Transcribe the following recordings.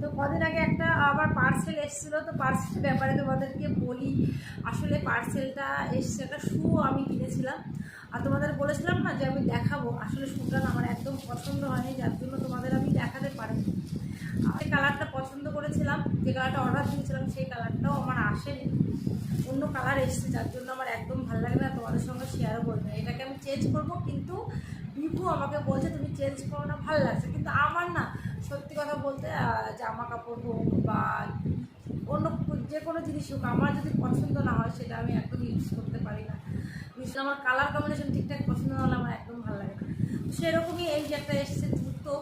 তো কদিন আগে একটা আবার পার্সেল এসেছিলো, তো পার্সেলের ব্যাপারে তোমাদেরকে বলি। আসলে পার্সেলটা এসছে, একটা শু আমি কিনেছিলাম, আর তোমাদের বলেছিলাম না যে আমি দেখাবো। আসলে শুটা আমার একদম পছন্দ হয়নি, যার জন্য তোমাদের আমি দেখাতে পারিনি। আমি কালারটা পছন্দ করেছিলাম, যে কালারটা অর্ডার দিয়েছিলাম সেই কালারটাও আমার আসেনি, অন্য কালার এসছে, যার জন্য আমার একদম ভালো লাগে না, তোমাদের সঙ্গে শেয়ারও করবো না। এটাকে আমি চেঞ্জ করবো, কিন্তু ভিভু আমাকে বলছে তুমি চেঞ্জ করো না, ভালো লাগছে। কিন্তু আমার না, সত্যি কথা বলতে জামা কাপড় হোক বা অন্য যে কোনো জিনিস হোক, আমার যদি পছন্দ না হয় সেটা আমি একদম ইউজ করতে পারি না। বিশেষ আমার কালার কম্বিনেশন ঠিকঠাক পছন্দ না হলে আমার একদম ভালো লাগে না। সেরকমই এই যে একটা এসছে জুতো,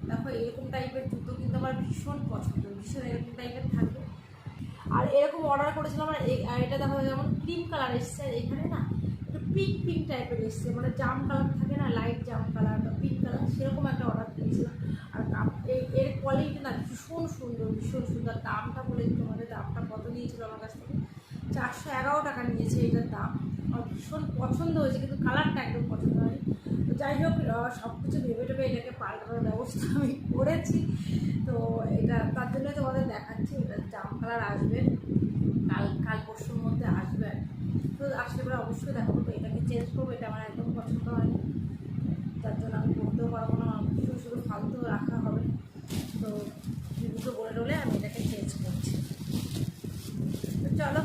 দেখো এরকম টাইপের জুতো কিন্তু আমার ভীষণ পছন্দ, ভীষণ এরকম টাইপের থাকে। আর এরকম অর্ডার করেছিলাম, আর এটা দেখো যেমন ক্রিম কালার এসছে, আর এখানে না একটু পিঙ্ক পিঙ্ক টাইপের এসছে, মানে জাম কালার থাকে না, লাইট জাম কালার বা পিঙ্ক কালার, সেরকম একটা অর্ডার দিয়েছিলাম। আর এর কোয়ালিটি না ভীষণ সুন্দর, ভীষণ সুন্দর। দামটা বলে তোমাদের দামটা কত নিয়েছিল আমার কাছ থেকে, 411 টাকা নিয়েছে এটার দাম। আমার ভীষণ পছন্দ হয়েছে, কিন্তু কালারটা একদম পছন্দ হয়নি। তো যাই হোক, সব কিছু ভেবে টেবে এটাকে পাল্টানোর ব্যবস্থা আমি করেছি। তো এটা তার জন্য তোমাদের দেখাচ্ছি, এটা জাম কালার আসবে কাল পরশুর মধ্যে আসবে। তো আসলে পরে অবশ্যই দেখাবো। তো এটাকে চেঞ্জ করবো, এটা আমার একদম পছন্দ হয়নি, যার জন্য আমি করতেও পারবো না, শুধু শুধু ফালতু রাখা হবে। তো দুটো বলে বলে আমি এটাকে চেঞ্জ করছি। তো চলো